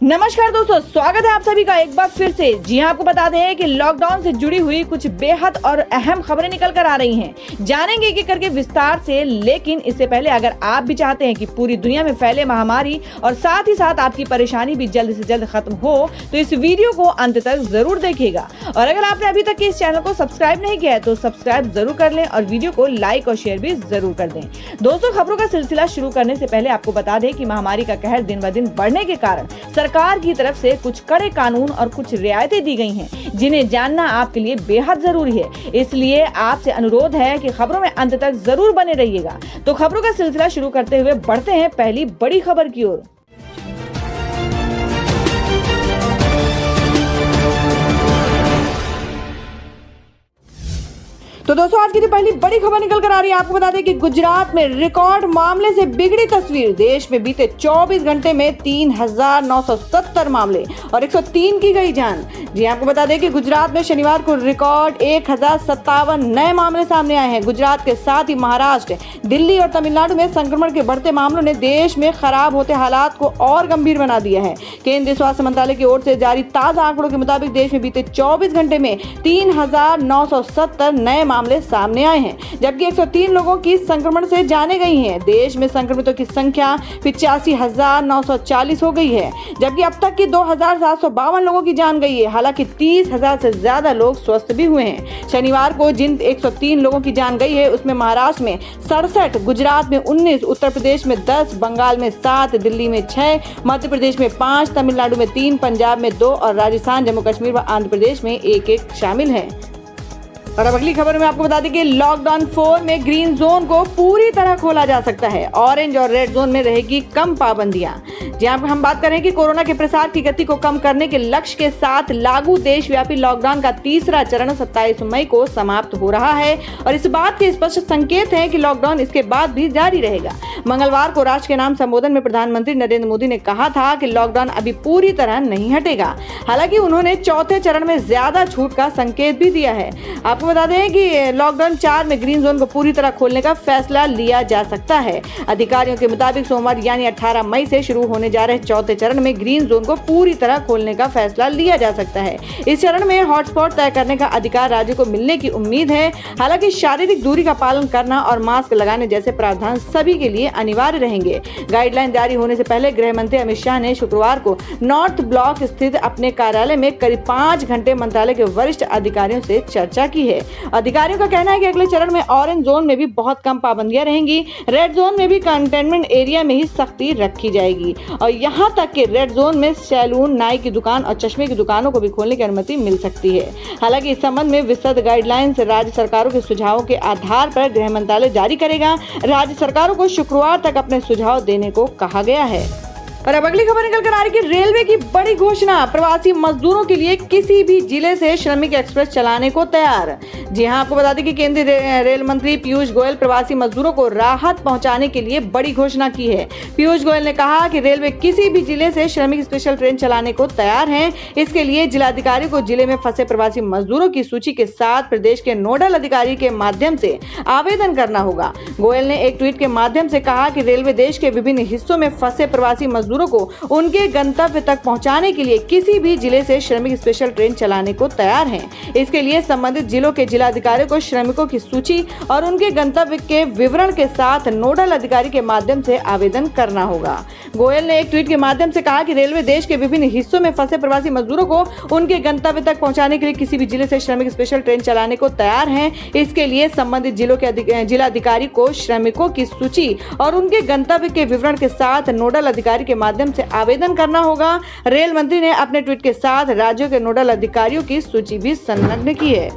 नमस्कार दोस्तों, स्वागत है आप सभी का एक बार फिर से। जी हां, आपको बता दें कि लॉकडाउन से जुड़ी हुई कुछ बेहद और अहम खबरें निकल कर आ रही हैं। जानेंगे एक एक करके विस्तार से, लेकिन इससे पहले अगर आप भी चाहते हैं कि पूरी दुनिया में फैले महामारी और साथ ही साथ आपकी परेशानी भी जल्द से जल्द खत्म हो, तो इस वीडियो को अंत तक जरूर देखिएगा। और अगर आपने अभी तक इस चैनल को सब्सक्राइब नहीं किया है तो सब्सक्राइब जरूर कर लें और वीडियो को लाइक और शेयर भी जरूर कर दें। दोस्तों, खबरों का सिलसिला शुरू करने से पहले आपको बता दें कि महामारी का कहर दिन ब दिन बढ़ने के कारण सरकार की तरफ से कुछ कड़े कानून और कुछ रियायतें दी गई हैं, जिन्हें जानना आपके लिए बेहद जरूरी है। इसलिए आपसे अनुरोध है कि खबरों में अंत तक जरूर बने रहिएगा। तो खबरों का सिलसिला शुरू करते हुए बढ़ते हैं पहली बड़ी खबर की ओर। तो दोस्तों, आज की जो पहली बड़ी खबर निकल कर आ रही है, आपको बता दें कि गुजरात में रिकॉर्ड मामले से बिगड़ी तस्वीर। देश में बीते 24 घंटे में 3,970 मामले और 103 की गई जान। जी आपको बता दें कि गुजरात में शनिवार को रिकॉर्ड 1,057 नए मामले सामने आए हैं। गुजरात के साथ ही महाराष्ट्र, दिल्ली और तमिलनाडु में संक्रमण के बढ़ते मामलों ने देश में खराब होते हालात को और गंभीर बना दिया है। केंद्रीय स्वास्थ्य मंत्रालय की ओर से जारी ताजा आंकड़ों के मुताबिक देश में बीते 24 घंटे में 3,970 नए मामले सामने आए हैं, जबकि 103 लोगों की संक्रमण से जाने गई हैं। देश में संक्रमितों की संख्या 85,940 हो गई है, जबकि अब तक की 2,752 लोगों की जान गई है। हालांकि 30,000 से ज्यादा लोग स्वस्थ भी हुए हैं। शनिवार को जिन 103 लोगों की जान गई है, उसमें महाराष्ट्र में 67, गुजरात में 19, उत्तर प्रदेश में 10, बंगाल में 7, दिल्ली में 6, मध्य प्रदेश में 5, तमिलनाडु में 3, पंजाब में 2 और राजस्थान, जम्मू कश्मीर व आंध्र प्रदेश में 1-1 शामिल है। और अब अगली खबर में आपको बता दें कि लॉकडाउन 4 में ग्रीन जोन को पूरी तरह खोला जा सकता है। ऑरेंज और रेड जोन में रहेगी कम पाबंदियां। जहां पर हम बात करें कि कोरोना के प्रसार की गति को कम करने के लक्ष्य के साथ लागू देशव्यापी लॉकडाउन का तीसरा चरण 27 मई को समाप्त हो रहा है और इस बात के स्पष्ट संकेत हैं कि लॉकडाउन इसके बाद भी जारी रहेगा। मंगलवार को राष्ट्र के नाम संबोधन में प्रधानमंत्री नरेंद्र मोदी ने कहा था कि लॉकडाउन अभी पूरी तरह नहीं हटेगा। हालांकि उन्होंने चौथे चरण में ज्यादा छूट का संकेत भी दिया है। आपको बता दें कि लॉकडाउन 4 में ग्रीन जोन को पूरी तरह खोलने का फैसला लिया जा सकता है। अधिकारियों के मुताबिक सोमवार यानी 18 मई से शुरू होने जा रहे चौथे चरण में ग्रीन जोन को पूरी तरह खोलने का फैसला लिया जा सकता है। इस चरण में हॉटस्पॉट तय करने का अधिकार राज्य को मिलने की उम्मीद है। हालांकि शारीरिक दूरी का पालन करना और मास्क लगाने जैसे प्रावधान सभी के लिए अनिवार्य रहेंगे। गाइडलाइन जारी होने से पहले गृह मंत्री अमित शाह ने शुक्रवार को नॉर्थ ब्लॉक स्थित अपने कार्यालय में करीब 5 घंटे मंत्रालय के वरिष्ठ अधिकारियों से चर्चा की है। अधिकारियों का कहना है कि अगले चरण में ऑरेंज जोन में भी बहुत कम पाबंदियां रहेंगी। रेड जोन में भी कंटेनमेंट एरिया में ही सख्ती रखी जाएगी और यहां तक कि रेड जोन में सैलून, नाई की दुकान और चश्मे की दुकानों को भी खोलने की अनुमति मिल सकती है। हालांकि इस संबंध में विस्तृत गाइडलाइंस राज्य सरकारों के सुझावों के आधार पर गृह मंत्रालय जारी करेगा। राज्य सरकारों को शुक्रवार तक अपने सुझाव देने को कहा गया है। और अब अगली खबर निकल कर आ रही है कि रेलवे की बड़ी घोषणा, प्रवासी मजदूरों के लिए किसी भी जिले से श्रमिक एक्सप्रेस चलाने को तैयार। जी हां, आपको बता दें कि केंद्रीय रेल मंत्री पीयूष गोयल प्रवासी मजदूरों को राहत पहुंचाने के लिए बड़ी घोषणा की है। पीयूष गोयल ने कहा कि रेलवे किसी भी जिले से श्रमिक स्पेशल ट्रेन चलाने को तैयार है। इसके लिए जिलाधिकारी को जिले में फंसे प्रवासी मजदूरों की सूची के साथ प्रदेश के नोडल अधिकारी के माध्यम से आवेदन करना होगा। गोयल ने एक ट्वीट के माध्यम से कहा कि रेलवे देश के विभिन्न हिस्सों में फंसे प्रवासी मजदूरों को उनके गंतव्य तक पहुंचाने के लिए किसी भी जिले से श्रमिक स्पेशल ट्रेन चलाने को तैयार हैं। इसके लिए संबंधित जिलों के जिलाधिकारियों को श्रमिकों की सूची और उनके गंतव्य के विवरण के साथ नोडल अधिकारी के माध्यम से आवेदन करना होगा। गोयल ने एक ट्वीट के माध्यम से कहा कि रेलवे देश के विभिन्न हिस्सों में फंसे प्रवासी मजदूरों को उनके गंतव्य तक पहुंचाने के लिए किसी भी जिले से श्रमिक स्पेशल ट्रेन चलाने को तैयार है। इसके लिए संबंधित जिलों के जिलाधिकारी को श्रमिकों की सूची और उनके गंतव्य के विवरण के साथ नोडल अधिकारी के माध्यम से आवेदन करना होगा। रेल मंत्री ने अपने ट्वीट के साथ राज्यों के नोडल अधिकारियों की सूची भी संलग्न की है।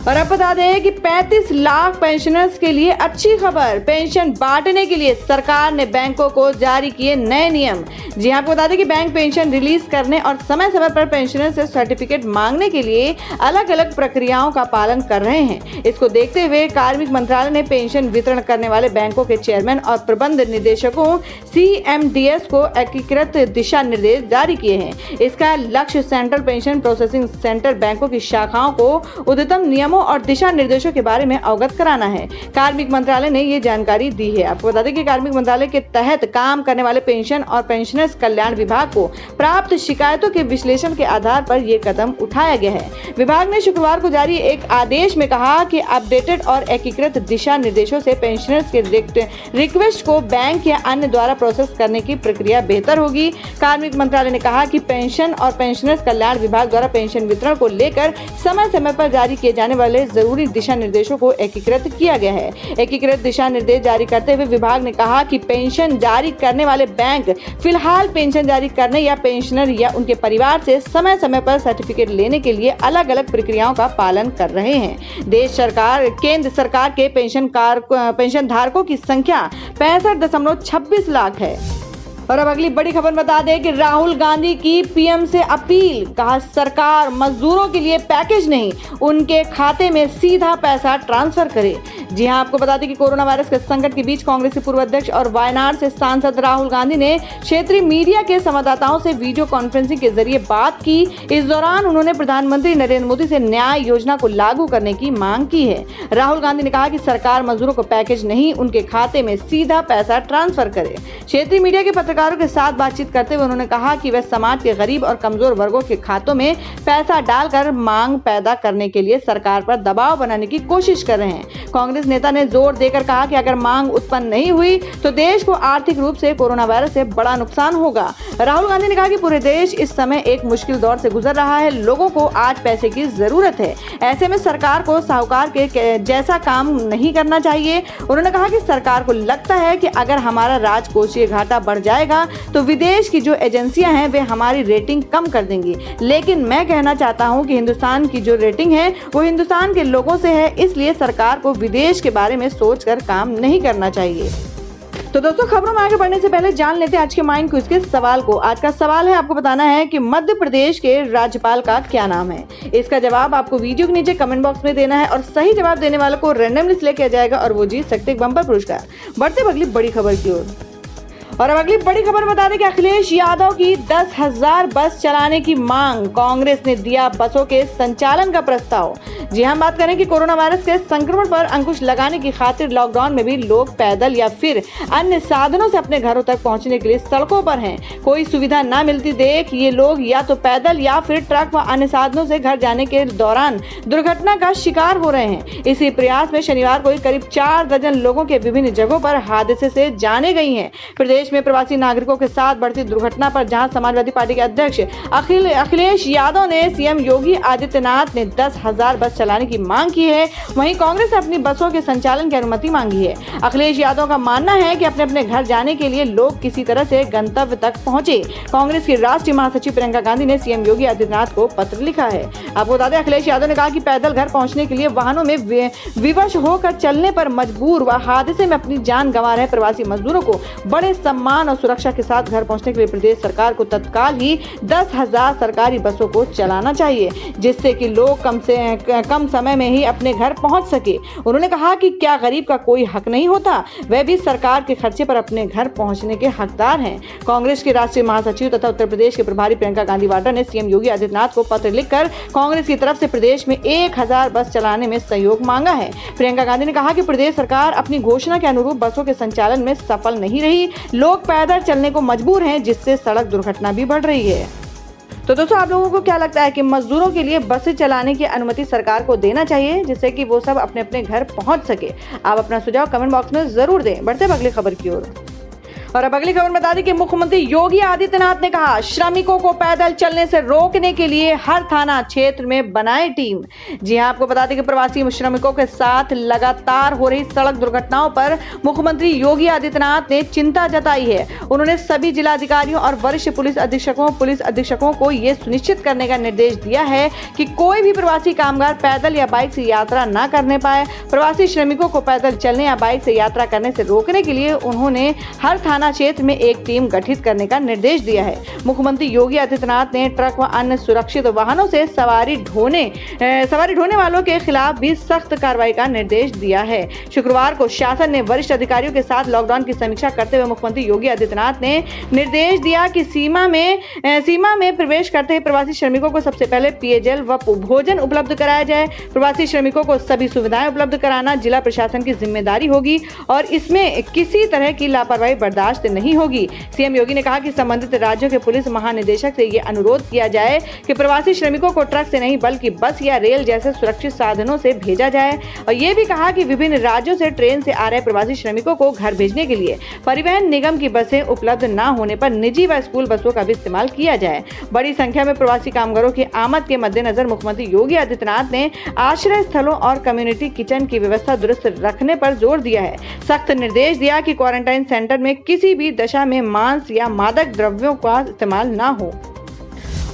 और अब बता दें कि 35 लाख पेंशनर्स के लिए अच्छी खबर, पेंशन बांटने के लिए सरकार ने बैंकों को जारी किए नए नियम। जी हां, आपको बता दें कि बैंक पेंशन रिलीज करने और समय समय पर पेंशनर से सर्टिफिकेट मांगने के लिए अलग अलग प्रक्रियाओं का पालन कर रहे हैं। इसको देखते हुए कार्मिक मंत्रालय ने पेंशन वितरण करने वाले बैंकों के चेयरमैन और प्रबंध निदेशकों CMDS को एकीकृत दिशा निर्देश जारी किए हैं। इसका लक्ष्य सेंट्रल पेंशन प्रोसेसिंग सेंटर बैंकों की शाखाओं को उच्चतम नियम नियमों और दिशा निर्देशों के बारे में अवगत कराना है। कार्मिक मंत्रालय ने ये जानकारी दी है। आपको बता दें कि कार्मिक मंत्रालय के तहत काम करने वाले पेंशन और पेंशनर्स कल्याण विभाग को प्राप्त शिकायतों के विश्लेषण के आधार पर यह कदम उठाया गया है। विभाग ने शुक्रवार को जारी एक आदेश में कहा कि अपडेटेड और एकीकृत दिशा निर्देशों से पेंशनर्स के रिक्वेस्ट को बैंक या अन्य द्वारा प्रोसेस करने की प्रक्रिया बेहतर होगी। कार्मिक मंत्रालय ने कहा कि पेंशन और पेंशनर्स कल्याण विभाग द्वारा पेंशन वितरण को लेकर समय समय पर जारी किए जाने वाले जरूरी दिशा निर्देशों को एकीकृत किया गया है। एकीकृत दिशा निर्देश जारी करते हुए विभाग ने कहा कि पेंशन जारी करने वाले बैंक फिलहाल पेंशन जारी करने या पेंशनर या उनके परिवार से समय समय पर सर्टिफिकेट लेने के लिए अलग अलग प्रक्रियाओं का पालन कर रहे हैं। केंद्र सरकार के पेंशन धारकों की संख्या 65.26 लाख है। और अब अगली बड़ी खबर बता दें कि राहुल गांधी की पीएम से अपील। कहा, सरकार मजदूरों के लिए पैकेज नहीं, उनके खाते में सीधा पैसा ट्रांसफर करे। जी हां, आपको बता दें कि कोरोना वायरस के संकट के बीच कांग्रेस के पूर्व अध्यक्ष और वायनाड से सांसद राहुल गांधी ने क्षेत्रीय मीडिया के संवाददाताओं से वीडियो कॉन्फ्रेंसिंग के जरिए बात की। इस दौरान उन्होंने प्रधानमंत्री नरेंद्र मोदी से न्याय योजना को लागू करने की मांग की है। राहुल गांधी ने कहा कि सरकार मजदूरों को पैकेज नहीं, उनके खाते में सीधा पैसा ट्रांसफर करे। क्षेत्रीय मीडिया के पत्रकारों के साथ बातचीत करते हुए उन्होंने कहा कि वह समाज के गरीब और कमजोर वर्गों के खातों में पैसा डालकर मांग पैदा करने के लिए सरकार पर दबाव बनाने की कोशिश कर रहे हैं। कांग्रेस नेता ने जोर देकर कहा कि अगर मांग उत्पन्न नहीं हुई तो देश को आर्थिक रूप से कोरोना वायरस से बड़ा नुकसान होगा। राहुल गांधी ने कहा कि पूरे देश इस समय एक मुश्किल दौर से गुजर रहा है, लोगों को आज पैसे की जरूरत है। ऐसे में सरकार को साहूकार के जैसा काम नहीं करना चाहिए। उन्होंने कहा कि सरकार को लगता है कि अगर हमारा राजकोषीय घाटा बढ़ जाएगा तो विदेश की जो एजेंसियां हैं वे हमारी रेटिंग कम कर देंगी, लेकिन मैं कहना चाहता हूं कि हिंदुस्तान की जो रेटिंग है वो हिंदुस्तान के लोगों से है, इसलिए सरकार को विदेश के बारे में सोचकर काम नहीं करना चाहिए। तो दोस्तों, खबरों में आगे बढ़ने से पहले जान लेते हैं आज के माइंड क्विज के सवाल को। आज का सवाल है, आपको बताना है कि मध्य प्रदेश के राज्यपाल का क्या नाम है। इसका जवाब आपको वीडियो के नीचे कमेंट बॉक्स में देना है और सही जवाब देने वालों को रैंडमली सिलेक्ट किया जाएगा और वो जीत सकते हैं बम्पर पुरस्कार। बढ़ते अगली बड़ी खबर की ओर। और अब अगली बड़ी खबर बता दें कि अखिलेश यादव की 10,000 बस चलाने की मांग, कांग्रेस ने दिया बसों के संचालन का प्रस्ताव। जी हम बात करें कि कोरोना वायरस के संक्रमण पर अंकुश लगाने की खातिर लॉकडाउन में भी लोग पैदल या फिर अन्य साधनों से अपने घरों तक पहुंचने के लिए सड़कों पर हैं। कोई सुविधा न मिलती देख ये लोग या तो पैदल या फिर ट्रक व अन्य साधनों से घर जाने के दौरान दुर्घटना का शिकार हो रहे हैं। इसी प्रयास में शनिवार को करीब 4 दर्जन लोगों के विभिन्न जगहों पर हादसे से जाने गई हैं। प्रदेश में प्रवासी नागरिकों के साथ बढ़ती दुर्घटना पर जहां समाजवादी पार्टी के अध्यक्ष अखिलेश यादव ने सीएम योगी आदित्यनाथ ने 10,000 बस चलाने की मांग की है, वहीं कांग्रेस ने अपनी बसों के संचालन की अनुमति मांगी है। अखिलेश यादव का मानना है कि अपने अपने घर जाने के लिए लोग किसी तरह से गंतव्य तक पहुंचे। कांग्रेस की राष्ट्रीय महासचिव प्रियंका गांधी ने सीएम योगी आदित्यनाथ को पत्र लिखा है। आपको बता दें, अखिलेश यादव ने कहा कि पैदल घर पहुंचने के लिए वाहनों में विवश होकर चलने पर मजबूर व हादसे में अपनी जान गंवा रहे प्रवासी मजदूरों को बड़े सम्मान और सुरक्षा के साथ घर पहुंचने के लिए प्रदेश सरकार को तत्काल ही 10,000 सरकारी बसों को चलाना चाहिए, जिससे कि लोग कम समय में ही अपने घर पहुंच सके। उन्होंने कहा कि क्या गरीब का कोई हक नहीं होता, वह भी सरकार के खर्चे पर अपने घर पहुंचने के हकदार हैं। कांग्रेस के राष्ट्रीय महासचिव तथा उत्तर प्रदेश के प्रभारी प्रियंका गांधी वाड्रा ने सीएम योगी आदित्यनाथ को पत्र लिखकर कांग्रेस की तरफ से प्रदेश में 1,000 बस चलाने में सहयोग मांगा है। प्रियंका गांधी ने कहा कि प्रदेश सरकार अपनी घोषणा के अनुरूप बसों के संचालन में सफल नहीं रही, लोग पैदल चलने को मजबूर हैं, जिससे सड़क दुर्घटना भी बढ़ रही है। तो दोस्तों, आप लोगों को क्या लगता है कि मजदूरों के लिए बसें चलाने की अनुमति सरकार को देना चाहिए, जिससे कि वो सब अपने अपने घर पहुंच सके? आप अपना सुझाव कमेंट बॉक्स में जरूर दें। बढ़ते हैं अगली खबर की ओर। और अब अगली खबर बता दें कि मुख्यमंत्री योगी आदित्यनाथ ने कहा, श्रमिकों को पैदल चलने से रोकने के लिए हर थाना क्षेत्र में बनाए टीम। जी हां, आपको बता दें कि प्रवासी श्रमिकों के साथ लगातार हो रही सड़क दुर्घटनाओं पर मुख्यमंत्री योगी आदित्यनाथ ने चिंता जताई है। उन्होंने सभी जिलाधिकारियों और वरिष्ठ पुलिस अधीक्षकों को यह सुनिश्चित करने का निर्देश दिया है कि कोई भी प्रवासी कामगार पैदल या बाइक से यात्रा न करने पाए। प्रवासी श्रमिकों को पैदल चलने या बाइक से यात्रा करने से रोकने के लिए उन्होंने हर थाना थाना क्षेत्र में एक टीम गठित करने का निर्देश दिया है। मुख्यमंत्री योगी आदित्यनाथ ने ट्रक व अन्य सुरक्षित वाहनों से सवारी ढोने वालों के खिलाफ भी सख्त कार्रवाई का निर्देश दिया है। शुक्रवार को शासन ने वरिष्ठ अधिकारियों के साथ लॉकडाउन की समीक्षा करते हुए मुख्यमंत्री योगी आदित्यनाथ ने निर्देश दिया कि सीमा में प्रवेश करते ही प्रवासी श्रमिकों को सबसे पहले पेयजल व भोजन उपलब्ध कराया जाए। प्रवासी श्रमिकों को सभी सुविधाएं उपलब्ध कराना जिला प्रशासन की जिम्मेदारी होगी और इसमें किसी तरह की लापरवाही बर्दाश्त नहीं होगी। सीएम योगी ने कहा कि संबंधित राज्यों के पुलिस महानिदेशक से ये अनुरोध किया जाए कि प्रवासी श्रमिकों को ट्रक से नहीं बल्कि बस या रेल जैसे सुरक्षित साधनों से भेजा जाए और ये भी कहा कि विभिन्न राज्यों से ट्रेन से आ रहे प्रवासी श्रमिकों को घर भेजने के लिए परिवहन निगम की बसें उपलब्ध न होने पर निजी व स्कूल बसों का भी इस्तेमाल किया जाए। बड़ी संख्या में प्रवासी कामगारों की आमद के मद्देनजर मुख्यमंत्री योगी आदित्यनाथ ने आश्रय स्थलों और कम्युनिटी किचन की व्यवस्था दुरुस्त रखने पर जोर दिया है। सख्त निर्देश दिया कि क्वारंटाइन सेंटर में किसी भी दशा में मांस या मादक द्रव्यों का इस्तेमाल न हो।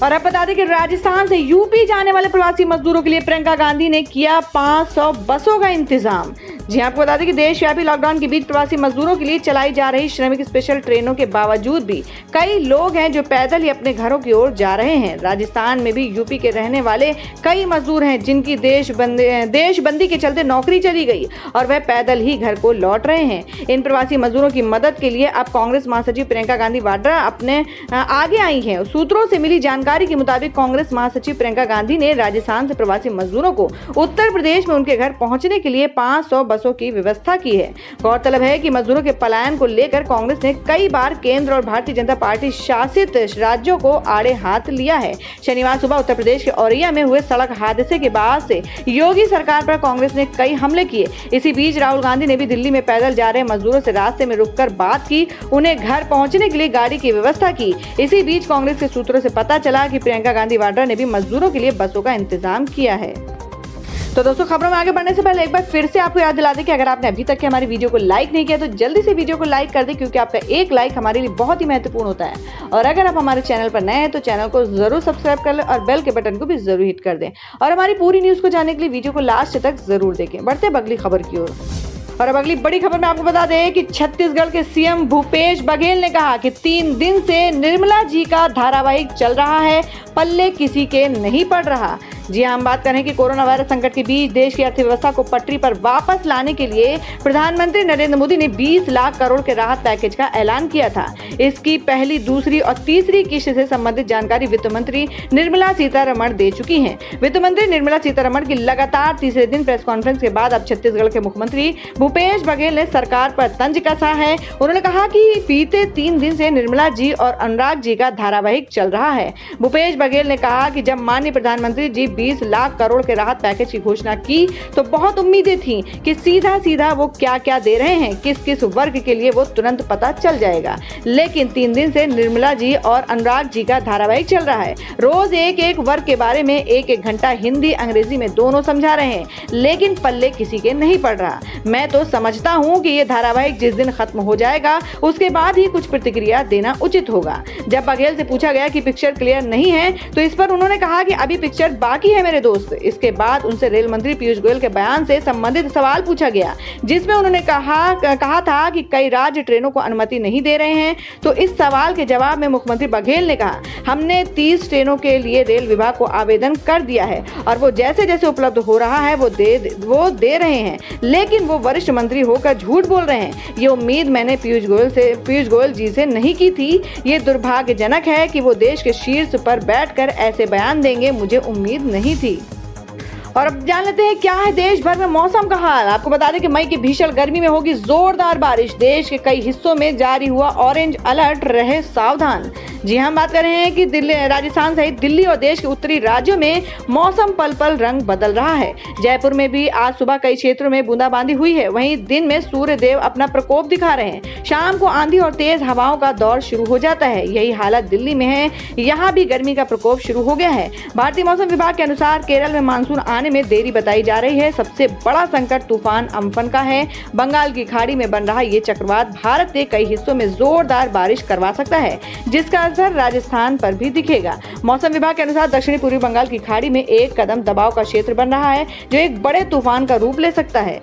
और अब बता दें कि राजस्थान से यूपी जाने वाले प्रवासी मजदूरों के लिए प्रियंका गांधी ने किया 500 बसों का इंतजाम। जी आपको बता दें कि देशव्यापी लॉकडाउन के बीच प्रवासी मजदूरों के लिए चलाई जा रही श्रमिक स्पेशल ट्रेनों के बावजूद भी कई लोग हैं जो पैदल ही अपने घरों की ओर जा रहे हैं। राजस्थान में भी यूपी के रहने वाले कई मजदूर हैं जिनकी देशबंदी के चलते नौकरी चली गई और वह पैदल ही घर को लौट रहे हैं। इन प्रवासी मजदूरों की मदद के लिए अब कांग्रेस महासचिव प्रियंका गांधी वाड्रा अपने आगे आई हैं। सूत्रों से मिली जानकारी के मुताबिक कांग्रेस महासचिव प्रियंका गांधी ने राजस्थान से प्रवासी मजदूरों को उत्तर प्रदेश में उनके घर पहुंचने के लिए 500 बसों की व्यवस्था की है। गौरतलब है कि मजदूरों के पलायन को लेकर कांग्रेस ने कई बार केंद्र और भारतीय जनता पार्टी शासित राज्यों को आड़े हाथ लिया है। शनिवार सुबह उत्तर प्रदेश के औरैया में हुए सड़क हादसे के बाद से योगी सरकार पर कांग्रेस ने कई हमले किए। इसी बीच राहुल गांधी ने भी दिल्ली में पैदल जा रहे मजदूरों से रास्ते में रुककर बात की, उन्हें घर पहुंचने के लिए गाड़ी की व्यवस्था की। इसी बीच कांग्रेस के सूत्रों से पता चला कि प्रियंका गांधी वाड्रा ने भी मजदूरों के लिए बसों का इंतजाम किया है। तो दोस्तों, खबरों में आगे बढ़ने से पहले एक बार फिर से आपको याद दिला दें कि अगर आपने अभी तक हमारी वीडियो को लाइक नहीं किया तो जल्दी से वीडियो को लाइक कर दें, क्योंकि आपका एक लाइक हमारे लिए बहुत ही महत्वपूर्ण होता है। और अगर आप हमारे चैनल पर नए हैं तो चैनल को जरूर सब्सक्राइब कर लें और बेल के बटन को भी जरूर हिट कर दें। और हमारी पूरी न्यूज को जानने के लिए वीडियो को लास्ट तक जरूर देखें। बढ़ते हैं अगली खबर की ओर। और अब अगली बड़ी खबर में आपको बता दें कि छत्तीसगढ़ के सीएम भूपेश बघेल ने कहा कि 3 दिन से निर्मला जी का धारावाहिक चल रहा है, पल्ले किसी के नहीं पड़ रहा। जी हम बात करें कि कोरोना वायरस संकट के बीच देश की अर्थव्यवस्था को पटरी पर वापस लाने के लिए प्रधानमंत्री नरेंद्र मोदी ने 20 लाख करोड़ के राहत पैकेज का ऐलान किया था। इसकी पहली, दूसरी और तीसरी किस्त से संबंधित जानकारी वित्त मंत्री निर्मला सीतारमण दे चुकी हैं। वित्त मंत्री निर्मला सीतारमण की लगातार तीसरे दिन प्रेस कॉन्फ्रेंस के बाद अब छत्तीसगढ़ के मुख्यमंत्री भूपेश बघेल ने सरकार पर तंज कसा है। उन्होंने कहा कि बीते 3 दिन से निर्मला जी और अनुराग जी का धारावाहिक चल रहा है। भूपेश बघेल ने कहा कि जब माननीय प्रधानमंत्री जी 20 लाख करोड़ के राहत पैकेज की घोषणा की तो बहुत उम्मीदें थीं कि सीधा वो क्या क्या दे रहे हैं, किस किस वर्ग के लिए, वो तुरंत पता चल जाएगा। लेकिन 3 दिन से निर्मला जी और अनुराग जी का धारावाहिक चल रहा है। रोज एक वर्ग के बारे में 1-1 घंटा हिंदी अंग्रेजी में दोनों समझा रहे हैं, लेकिन पल्ले किसी के नहीं पड़ रहा। मैं तो समझता हूं कि ये धारावाहिक जिस दिन खत्म हो जाएगा उसके बाद ही कुछ प्रतिक्रिया देना उचित होगा। जब बघेल से पूछा गया कि पिक्चर क्लियर नहीं है तो इस पर उन्होंने कहा कि अभी पिक्चर बाकी है मेरे दोस्त। इसके बाद उनसे रेल मंत्री पीयूष गोयल के बयान से संबंधित सवाल पूछा गया, जिसमें उन्होंने कहा था कि कई राज्य ट्रेनों को अनुमति नहीं दे रहे हैं। तो इस सवाल के जवाब में मुख्यमंत्री बघेल ने कहा, हमने 30 ट्रेनों के लिए रेल विभाग को आवेदन कर दिया है और वो जैसे जैसे उपलब्ध हो रहा है वो दे रहे हैं, लेकिन वो वरिष्ठ मंत्री होकर झूठ बोल रहे हैं। ये उम्मीद मैंने पीयूष गोयल जी से नहीं की थी। ये दुर्भाग्यजनक है कि वो देश के शीर्ष पर बैठकर ऐसे बयान देंगे, मुझे उम्मीद नहीं थी। और अब जान लेते हैं क्या है देश भर में मौसम का हाल। आपको बता दें कि मई की भीषण गर्मी में होगी जोरदार बारिश। देश के कई हिस्सों में जारी हुआ ऑरेंज अलर्ट, रहे सावधान। जी हम बात कर रहे हैं कि राजस्थान सहित दिल्ली और देश के उत्तरी राज्यों में मौसम पल पल रंग बदल रहा है। जयपुर में भी आज सुबह कई क्षेत्रों में बूंदाबांदी हुई है। वहीं दिन में सूर्य देव अपना प्रकोप दिखा रहे हैं। शाम को आंधी और तेज हवाओं का दौर शुरू हो जाता है। यही हालत दिल्ली में है, यहाँ भी गर्मी का प्रकोप शुरू हो गया है। भारतीय मौसम विभाग के अनुसार केरल में मानसून आने में देरी बताई जा रही है। सबसे बड़ा संकट तूफान अम्फन का है। बंगाल की खाड़ी में बन रहा ये चक्रवात भारत के कई हिस्सों में जोरदार बारिश करवा सकता है, जिसका असर राजस्थान पर भी दिखेगा। मौसम विभाग के अनुसार दक्षिणी पूर्वी बंगाल की खाड़ी में एक कदम दबाव का क्षेत्र बन रहा है, जो एक बड़े तूफान का रूप ले सकता है।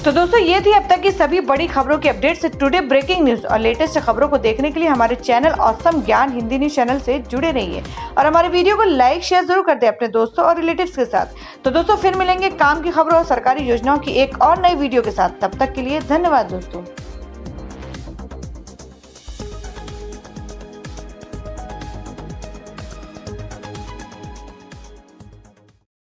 तो दोस्तों ये थी अब तक की सभी बड़ी खबरों की अपडेट से टुडे ब्रेकिंग न्यूज और लेटेस्ट खबरों को देखने के लिए हमारे चैनल ऑसम ज्ञान हिंदी न्यूज चैनल से जुड़े रहिए और हमारे वीडियो को लाइक शेयर जरूर कर दें अपने दोस्तों और रिलेटिव्स के साथ। तो दोस्तों फिर मिलेंगे काम की खबरों और सरकारी योजनाओं की एक और नई वीडियो के साथ। तब तक के लिए धन्यवाद दोस्तों।